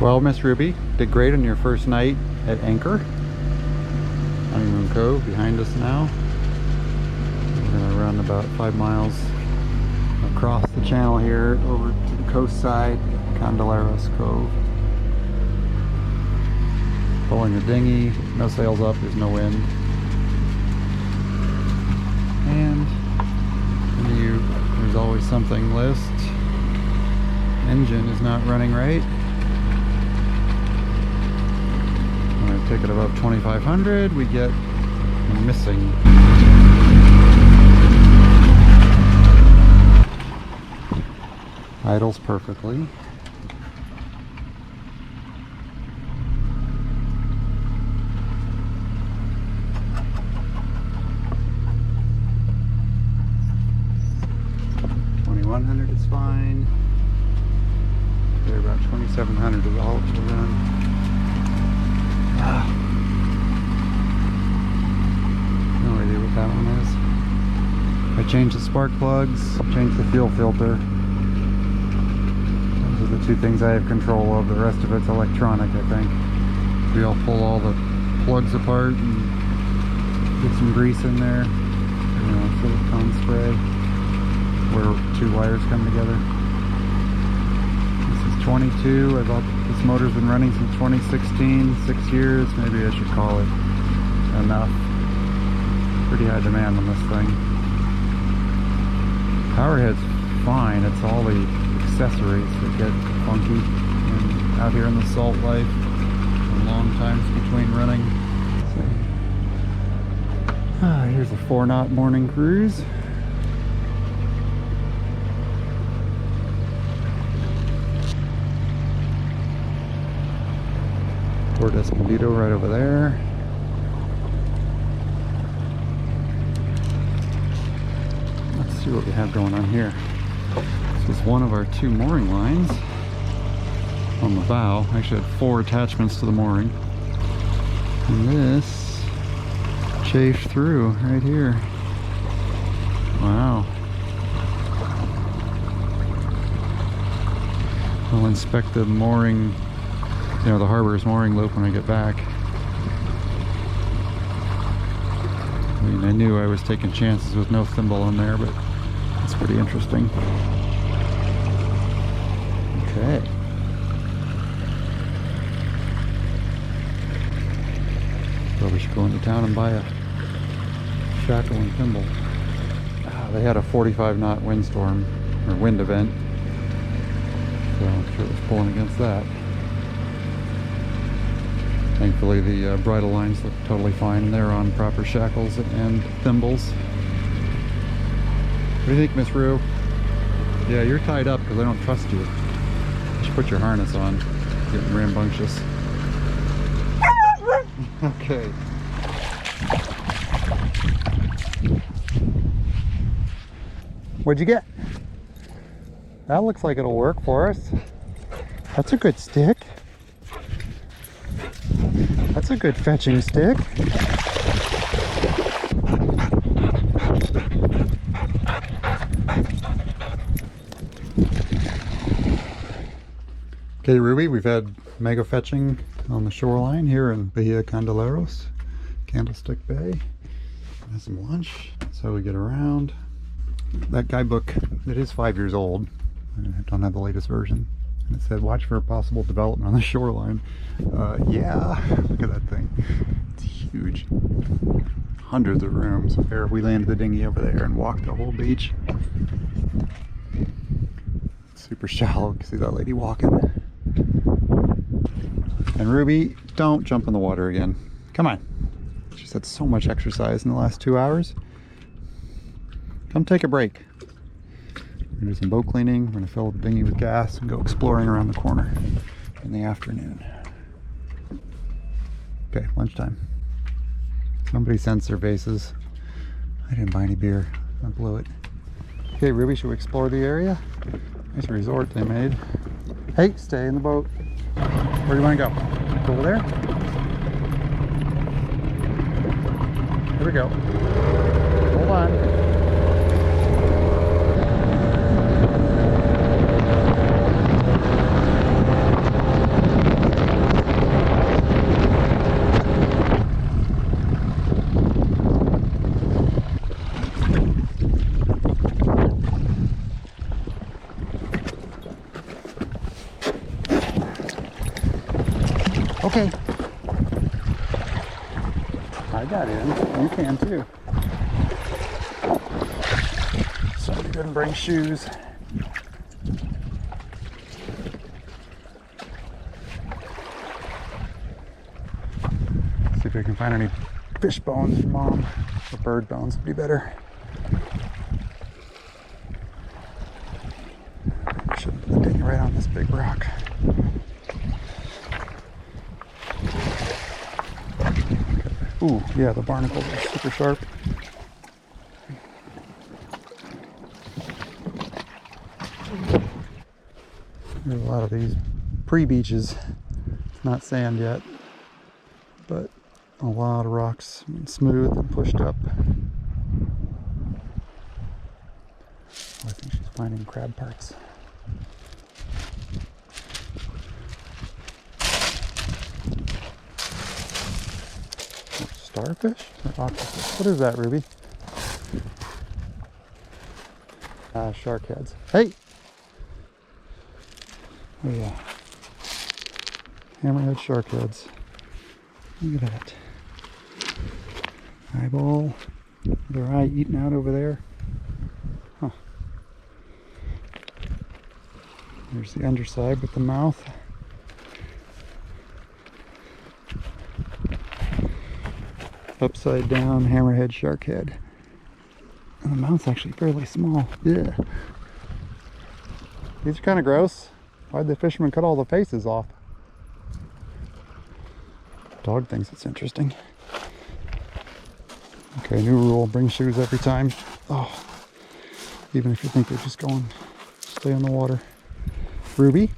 Well, Miss Ruby, did great on your first night at anchor. Honeymoon Cove behind us now. We're gonna run about 5 miles across the channel here over to the coast side, Candelarios Cove. Pulling the dinghy, no sails up, there's no wind. And there's always something list. Engine is not running right. When I take it above 2500, we get missing. Idles perfectly. Is fine. There, about 2700 is all we'll run. No idea what that one is. I changed the spark plugs, changed the fuel filter. Those are the two things I have control of. The rest of it's electronic, I think. I'll pull all the plugs apart and get some grease in there. Silicone spray where two wires come together. This is 22. This motor's been running since 2016, 6 years. Maybe I should call it enough. Pretty high demand on this thing. Power head's fine. It's all the accessories that get funky. And out here in the salt life, long times between running. Here's a 4-knot morning cruise. Puerto Escondido right over there. Let's see what we have going on here. This is one of our 2 mooring lines on the bow. Actually had 4 attachments to the mooring. And this chafed through right here. Wow. I'll inspect the mooring, the harbor's mooring loop when I get back. I mean, I knew I was taking chances with no thimble on there, but it's pretty interesting. Okay. Probably should go into town and buy a shackle and thimble. They had a 45-knot windstorm, or wind event, so I'm sure it was pulling against that. Thankfully the bridle lines look totally fine and they're on proper shackles and thimbles. What do you think, Miss Rue? Yeah, you're tied up because I don't trust you. You should put your harness on. It's getting rambunctious. Okay. What'd you get? That looks like it'll work for us. That's a good stick. That's a good fetching stick. Okay, Ruby, we've had mega fetching on the shoreline here in Bahia Candelarios, Candlestick Bay. Have some lunch. That's how we get around. That guidebook, it is 5 years old. I don't have the latest version. And it said, watch for a possible development on the shoreline. Yeah, look at that thing. It's huge. Hundreds of rooms. There, we landed the dinghy over there and walked the whole beach. It's super shallow. You can see that lady walking. And Ruby, don't jump in the water again. Come on. She's had so much exercise in the last 2 hours. Come take a break. We're gonna do some boat cleaning. We're gonna fill the dinghy with gas and go exploring around the corner in the afternoon. Okay, lunchtime. Somebody sent cervezas. I didn't buy any beer. I blew it. Okay, Ruby, should we explore the area? Nice resort they made. Hey, stay in the boat. Where do you want to go? Over there? Here we go. Hold on. Okay. I got in. You can too. Somebody didn't bring shoes. See if I can find any fish bones for Mom. Or bird bones would be better. Shouldn't put the ding right on this big rock. Ooh, yeah, the barnacles are super sharp. There's a lot of these pre-beaches. It's not sand yet, but a lot of rocks, smooth and pushed up. Oh, I think she's finding crab parts. Starfish or octopus? What is that, Ruby? Shark heads. Hey! Oh yeah. Hammerhead shark heads. Look at that. Eyeball. Their eye eaten out over there. Huh. There's the underside with the mouth. Upside down hammerhead shark head. And the mouth's actually fairly small. Yeah. These are kind of gross. Why'd the fisherman cut all the faces off? Dog thinks it's interesting. Okay, new rule, bring shoes every time. Oh, even if you think they're just going, stay in the water. Ruby?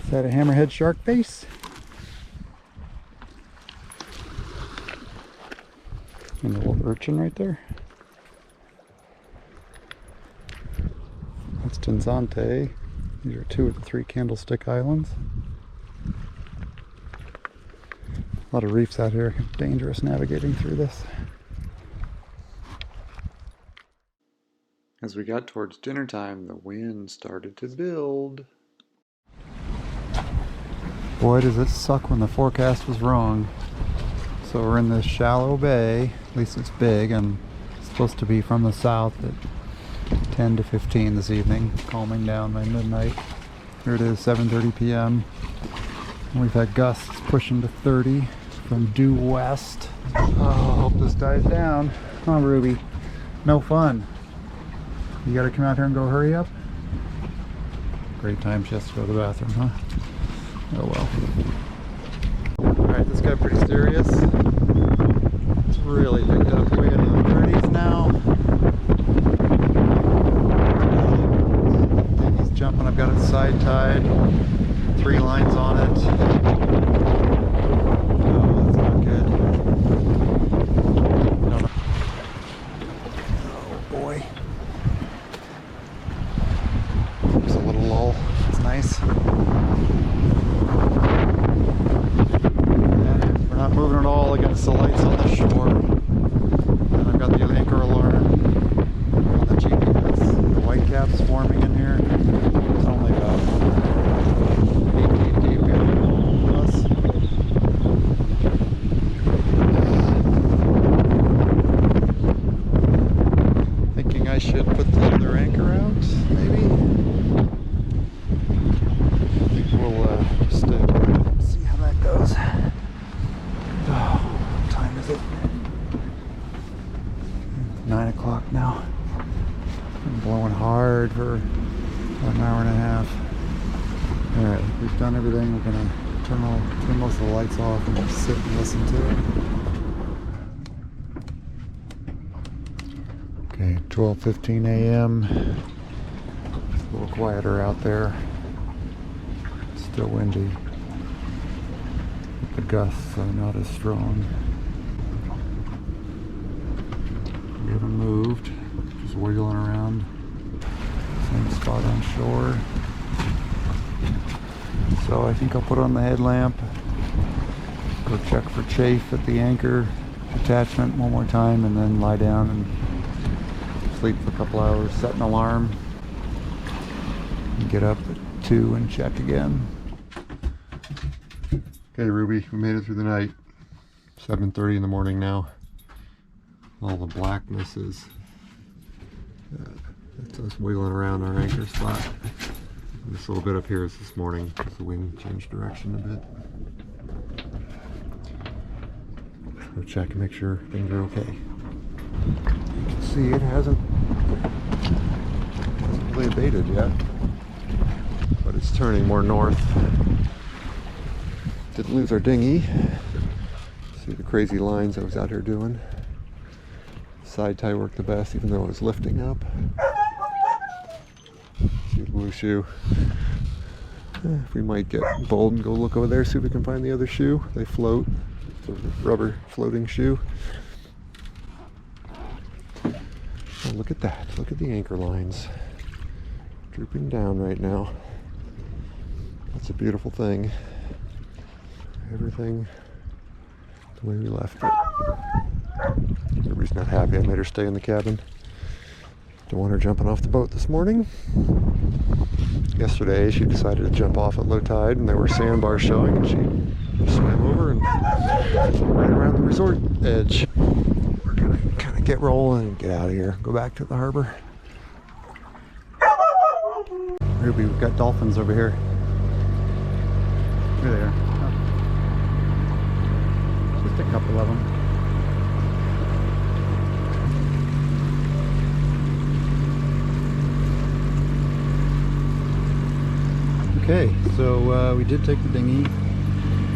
Is that a hammerhead shark face? And a little urchin right there. That's Tenzante. These are 2 of the 3 Candlestick Islands. A lot of reefs out here. Dangerous navigating through this. As we got towards dinner time, the wind started to build. Boy, does it suck when the forecast was wrong. So we're in this shallow bay. At least it's big, and it's supposed to be from the south at 10 to 15 this evening, calming down by midnight. Here it is, 7:30 p.m. We've had gusts pushing to 30 from due west. Oh, I hope this dies down. Come on, Ruby. No fun. You gotta come out here and go hurry up. Great time she has to go to the bathroom, huh? Oh well. Alright, this got pretty serious. It's really picked up way into the 30s now. He's jumping, I've got it side tied. 3 lines on it. Oh, that's not good. No. Oh boy. There's a little lull. It's nice. Not moving at all against the lights on the shore. And I've got the anchor alarm on the GPS. The whitecaps forming in here. It's only about 8 feet deep here. Plus. Thinking I should put the other anchor out, maybe? I think we'll just see how that goes. Oh, what time is it? 9 o'clock now. Been blowing hard for about an hour and a half. Alright, we've done everything. We're gonna turn most of the lights off and just sit and listen to it. Okay, 12:15 a.m. It's a little quieter out there. It's still windy. The gusts are not as strong. We haven't moved, just wiggling around. Same spot on shore. So I think I'll put on the headlamp, go check for chafe at the anchor attachment one more time, and then lie down and sleep for a couple hours, set an alarm, and get up at to and check again. Okay, Ruby, we made it through the night. 7:30 in the morning now. All the blackness is that's us wiggling around our anchor spot. This little bit up here is this morning because the wind changed direction a bit. Go check and make sure things are okay. You can see it hasn't really abated yet, but it's turning more north. Didn't lose our dinghy. See the crazy lines I was out here doing. Side tie worked the best, even though it was lifting up. See the blue shoe. If we might get bold and go look over there, see if we can find the other shoe. They float. It's a rubber floating shoe. Oh, look at that. Look at the anchor lines. Drooping down right now. That's a beautiful thing. Everything the way we left it. Everybody's not happy. I made her stay in the cabin. Don't want her jumping off the boat this morning. Yesterday she decided to jump off at low tide and there were sandbars showing and she swam over and ran around the resort edge. We're gonna kind of get rolling and get out of here. Go back to the harbor. Ruby, we've got dolphins over here. Here they are. Just a couple of them. Okay, so we did take the dinghy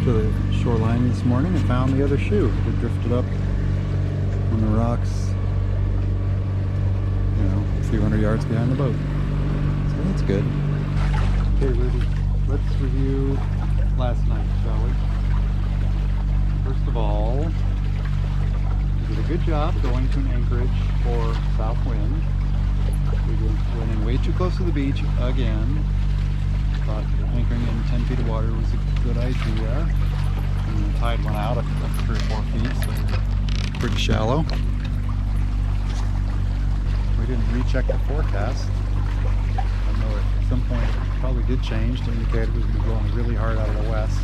to the shoreline this morning and found the other shoe. It drifted up on the rocks, you know, a few hundred yards behind the boat. So that's good. Okay, Rudy, let's review last night, shall we? First of all, we did a good job going to an anchorage for south wind. We went in way too close to the beach again. Thought anchoring in 10 feet of water was a good idea. And the tide went out at 3 or 4 feet, so we're pretty shallow. We didn't recheck the forecast. I know at some point it probably did change to indicate it was going to be blowing really hard out of the west.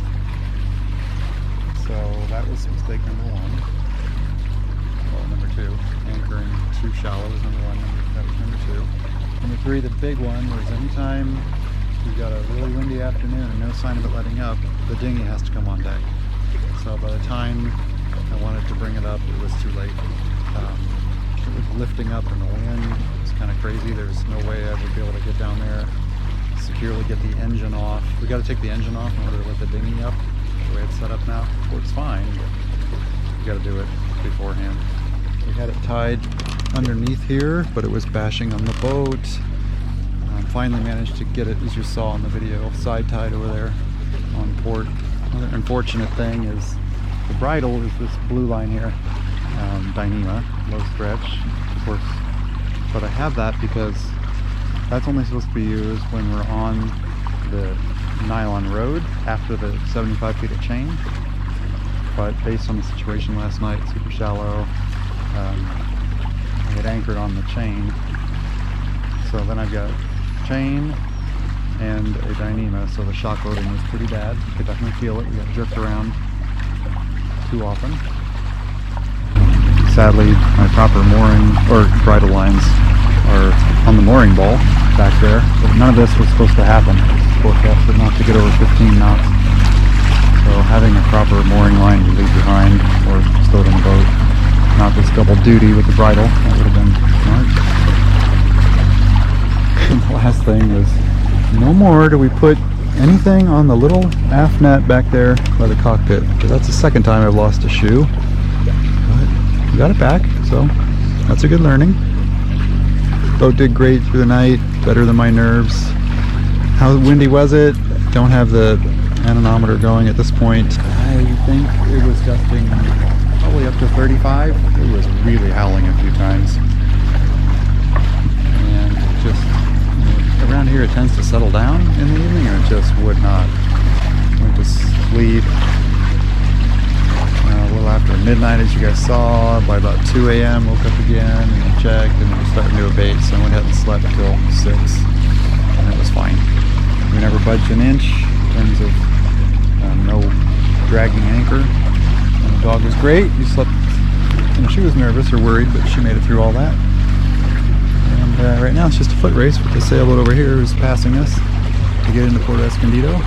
So that was mistake number one. Well, number two, anchoring too shallow was number one. That was number two. Number three, the big one was anytime we've got a really windy afternoon and no sign of it letting up, the dinghy has to come on deck. So by the time I wanted to bring it up, it was too late. It was lifting up in the wind. It was kind of crazy. There's no way I would be able to get down there, securely get the engine off. We got to take the engine off in order to let the dinghy up. The way it's set up now, it works fine, but you got to do it beforehand. We had it tied underneath here, but it was bashing on the boat. Finally managed to get it, as you saw in the video, side tied over there on port. Another unfortunate thing is the bridle is this blue line here, Dyneema, low stretch, of course. But I have that because that's only supposed to be used when we're on the nylon road after the 75 feet of chain. But based on the situation last night, super shallow, I had anchored on the chain. So then I've got chain and a Dyneema, so the shock loading was pretty bad. You could definitely feel it. We got jerked around too often. Sadly, my proper mooring or bridle lines are on the mooring ball back there, but none of this was supposed to happen. It's forecasted not to get over 15 knots. So having a proper mooring line to leave behind or stowed on the boat, not this double duty with the bridle, that would have been smart. The last thing was, no more do we put anything on the little aft net back there by the cockpit. That's the second time I've lost a shoe. But we got it back, so that's a good learning. Boat did great through the night, better than my nerves. How windy was it? Don't have the anemometer going at this point. I think it was gusting probably up to 35. It was really howling a few times. And just, around here it tends to settle down in the evening, and it just would not. Went to sleep a little after midnight, as you guys saw. By about 2 a.m. woke up again and checked, and it was starting to abate, so I went ahead and slept until 6, and it was fine. We never budged an inch in terms of no dragging anchor. And the dog was great. He slept, and she was nervous or worried, but she made it through all that. And right now it's just a foot race with the sailboat over here who's passing us to get into Puerto Escondido.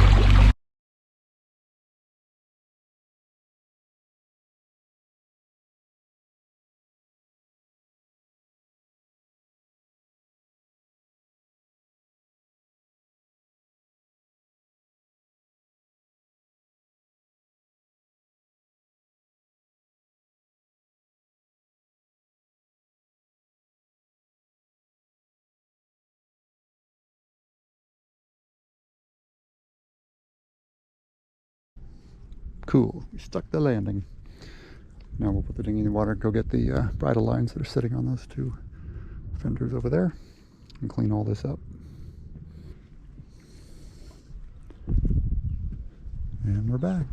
Cool, we stuck the landing. Now we'll put the dinghy in the water, go get the bridle lines that are sitting on those two fenders over there, and clean all this up. And we're back.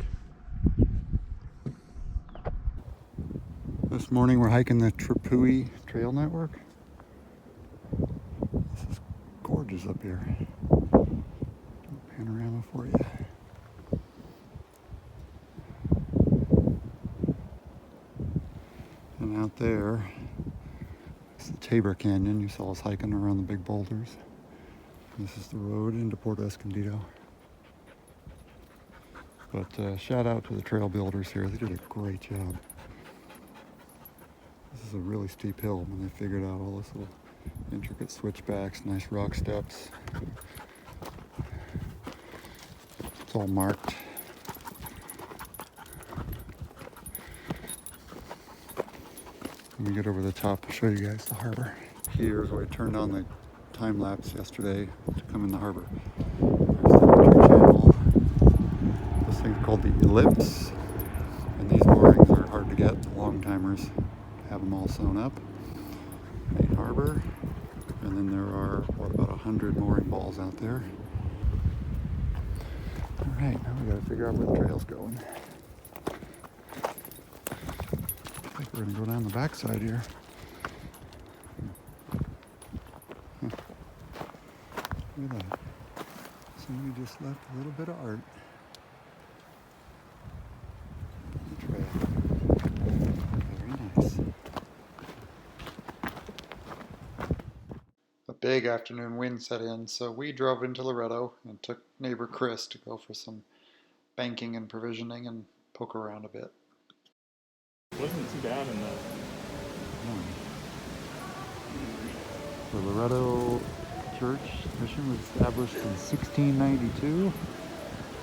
This morning we're hiking the Tripui Trail Network. This is gorgeous up here. Panorama for you. And out there is the Tabor Canyon. You saw us hiking around the big boulders. This is the road into Puerto Escondido. But shout out to the trail builders here. They did a great job. This is a really steep hill when they figured out all this little intricate switchbacks, nice rock steps. It's all marked. When we get over the top, I'll show you guys the harbor. Here's where I turned on the time lapse yesterday to come in the harbor. There's the entry channel. This thing's called the Ellipse, and these moorings are hard to get. The long timers have them all sewn up. Main harbor, and then there are about 100 mooring balls out there. All right, now we got to figure out where the trail's going. I think we're going to go down the backside here. Huh. Look at that. Somebody just left a little bit of art. The trail. Very nice. A big afternoon wind set in, so we drove into Loreto and took neighbor Chris to go for some banking and provisioning and poke around a bit. It wasn't too bad in the... The Loreto Church mission was established in 1692.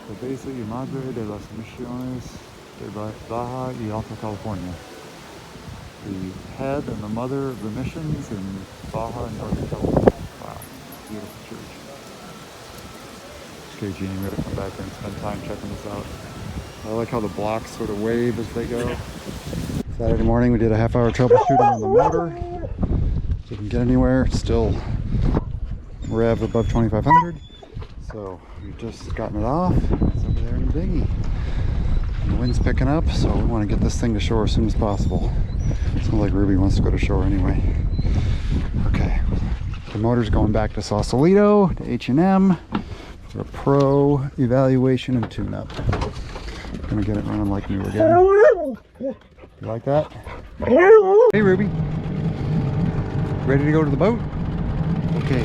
So basically, Madre de las Misiones de Baja y Alta California. The head and the mother of the missions in Baja and Northern California. Wow, beautiful church. Okay, Jeannie, we're gonna come back and spend time checking this out. I like how the blocks sort of wave as they go. Saturday morning we did a half-hour troubleshooting on the motor. Didn't get anywhere. It's still rev above 2500. So we've just gotten it off. It's over there in the dinghy. And the wind's picking up, so we want to get this thing to shore as soon as possible. It sounds like Ruby wants to go to shore anyway. Okay, the motor's going back to Sausalito, to H&M, for a pro evaluation and tune-up. Gonna get it running like new again. You like that? Hey Ruby, ready to go to the boat? Okay.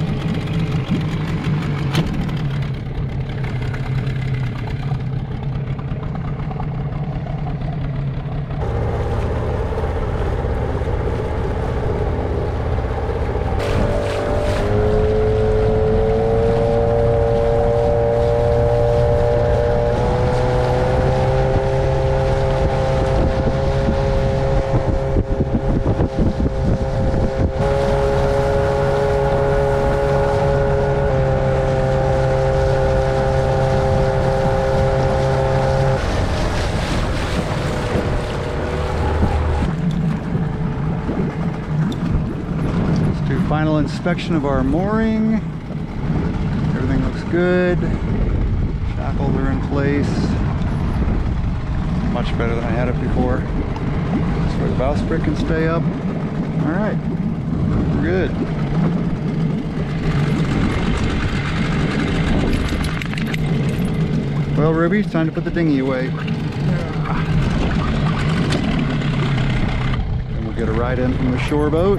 Final inspection of our mooring. Everything looks good. Shackles are in place. Much better than I had it before. That's where the bowsprit can stay up. All right, we're good. Well, Ruby, it's time to put the dinghy away. And we'll get a ride in from the shore boat.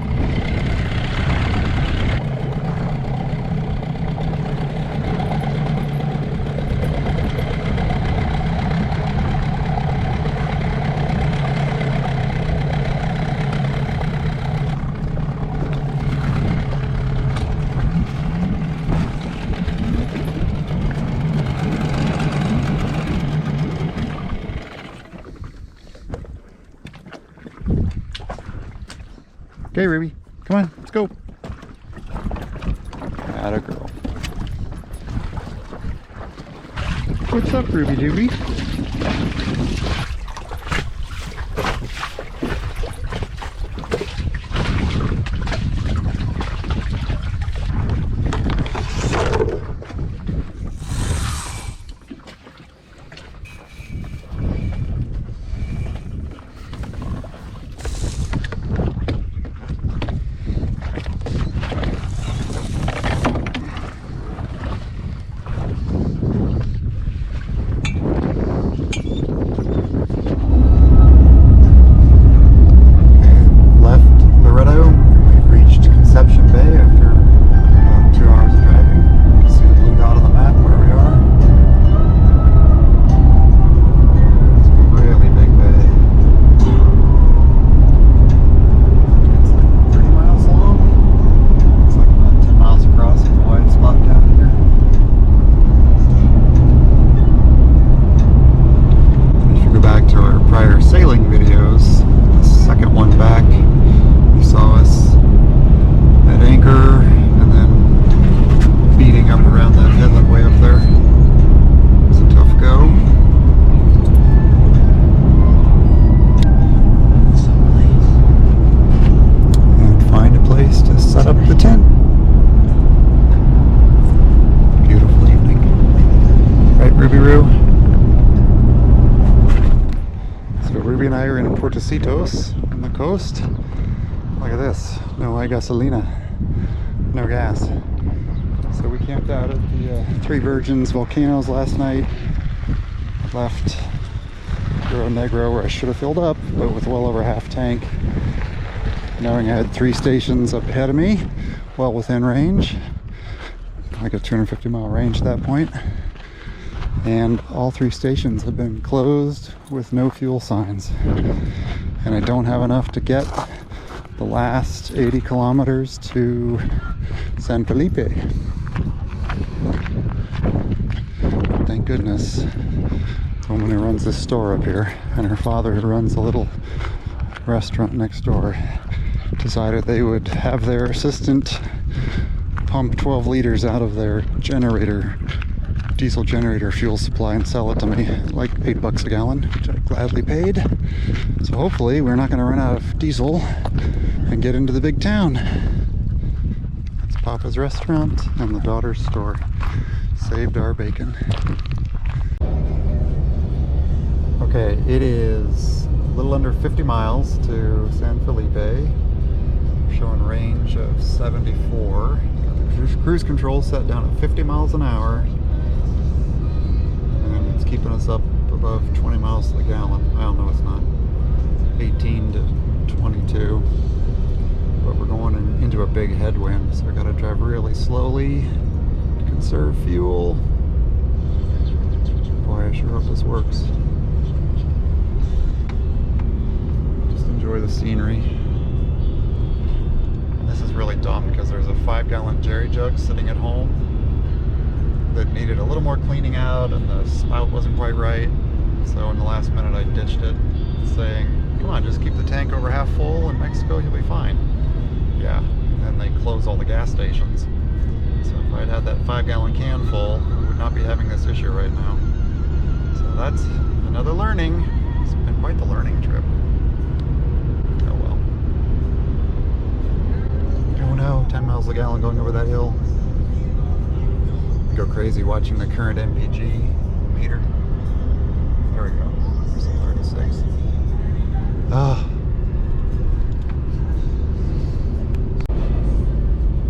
Okay, Ruby, come on, let's go. Atta girl. What's up, Ruby Dooby? Puerto Escondido on the coast. Look at this, no gasolina, no gas. So we camped out at the Three Virgins volcanoes last night. Left Rio Negro where I should have filled up, but with well over half tank. Knowing I had 3 stations up ahead of me, well within range. Like a 250 mile range at that point. And all 3 stations have been closed with no fuel signs. And I don't have enough to get the last 80 kilometers to San Felipe. Thank goodness. The woman who runs this store up here and her father who runs a little restaurant next door decided they would have their assistant pump 12 liters out of their generator, diesel generator fuel supply, and sell it to me like $8 a gallon, which I gladly paid. So hopefully we're not going to run out of diesel and get into the big town. That's Papa's restaurant and the daughter's store. Saved our bacon. Okay, it is a little under 50 miles to San Felipe. Showing range of 74. Got the cruise control set down at 50 miles an hour. And it's keeping us up above 20 miles to the gallon. Well, no, it's not. 18 to 22. But we're going into a big headwind, so I gotta drive really slowly to conserve fuel. Boy, I sure hope this works. Just enjoy the scenery. This is really dumb because there's a 5-gallon jerry jug sitting at home that needed a little more cleaning out and the spout wasn't quite right. So in the last minute I ditched it, saying, come on, just keep the tank over half full in Mexico, you'll be fine. Yeah, and then they close all the gas stations. So if I'd had that 5-gallon can full, we would not be having this issue right now. So that's another learning. It's been quite the learning trip. Oh well. Oh no, 10 miles a gallon going over that hill. I go crazy watching the current MPG meter. There we go. There's the 36. Ah.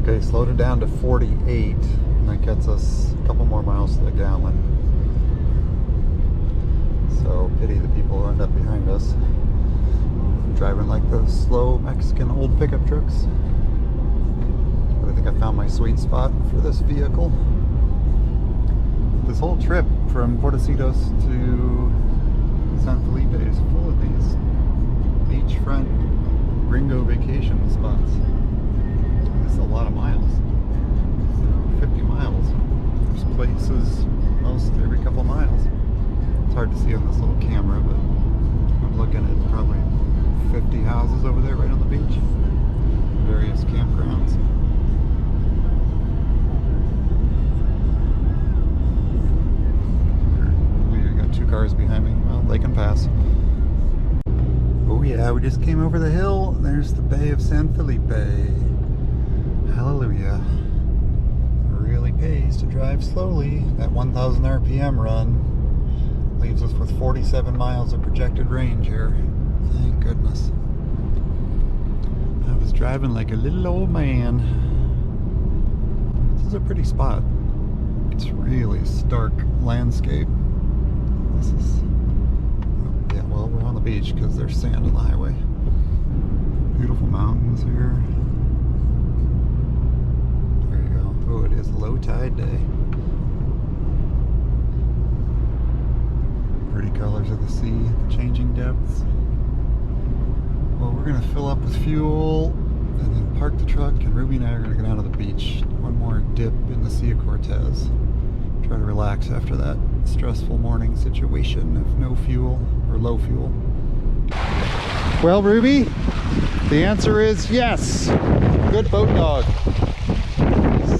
Okay, slowed it down to 48. And that gets us a couple more miles to the gallon. So pity the people who end up behind us, driving like those slow Mexican old pickup trucks. But I think I found my sweet spot for this vehicle. This whole trip from Puerto Escondido to San Felipe is full of these beachfront gringo vacation spots. It's a lot of miles. 50 miles. There's places most every couple miles. It's hard to see on this little camera, but I'm looking at probably 50 houses over there right on the beach. Various campgrounds. We got two cars behind me. Well, they can pass. Oh yeah, we just came over the hill. There's the Bay of San Felipe. Hallelujah. Really pays to drive slowly. That 1,000 RPM run leaves us with 47 miles of projected range here. Thank goodness. I was driving like a little old man. This is a pretty spot. It's really stark landscape. This is... yeah, well, we're on the beach because there's sand on the highway. Beautiful mountains here. There you go. Oh, it is low tide day. Pretty colors of the sea, the changing depths. Well, we're going to fill up with fuel and then park the truck, and Ruby and I are going to go down to the beach. One more dip in the Sea of Cortez. Try to relax after that stressful morning situation of no fuel or low fuel. Well, Ruby, the answer is yes. Good boat dog.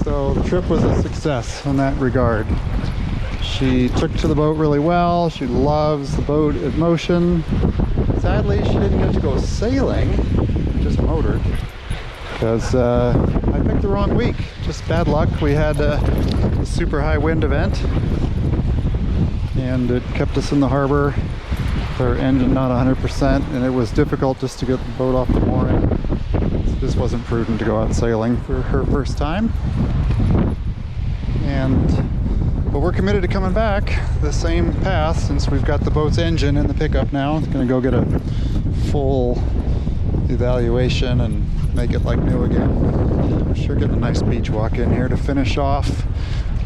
So the trip was a success in that regard. She took to the boat really well. She loves the boat in motion. Sadly, she didn't get to go sailing, just motored, because I picked the wrong week. Just bad luck. We had a super high wind event, and it kept us in the harbor with our engine not 100%, and it was difficult just to get the boat off the mooring. So this wasn't prudent to go out sailing for her first time. But we're committed to coming back the same path since we've got the boat's engine in the pickup now. It's going to go get a full evaluation and make it like new again. We're sure getting a nice beach walk in here to finish off.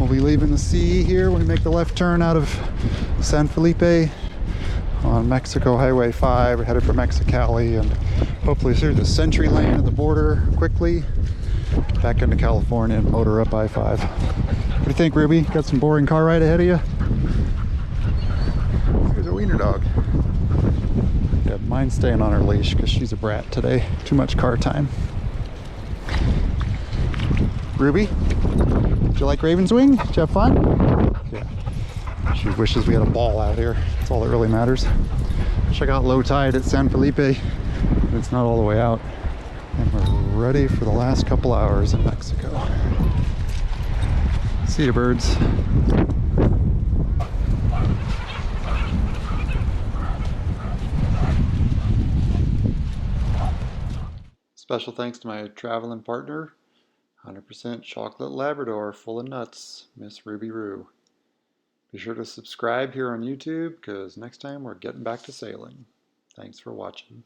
We'll be leaving the sea here when we make the left turn out of San Felipe on Mexico Highway 5. We're headed for Mexicali and hopefully through the Century Lane at the border quickly back into California and motor up I-5. What do you think, Ruby? Got some boring car ride ahead of you? Here's a wiener dog. Yeah, mine's staying on her leash because she's a brat today. Too much car time. Ruby, did you like Ravenswing? Did you have fun? Yeah. She wishes we had a ball out here. That's all that really matters. Check out low tide at San Felipe. It's not all the way out. And we're ready for the last couple hours in Mexico. See you, birds. Special thanks to my traveling partner, 100% chocolate Labrador full of nuts, Miss Ruby Roo. Be sure to subscribe here on YouTube because next time we're getting back to sailing. Thanks for watching.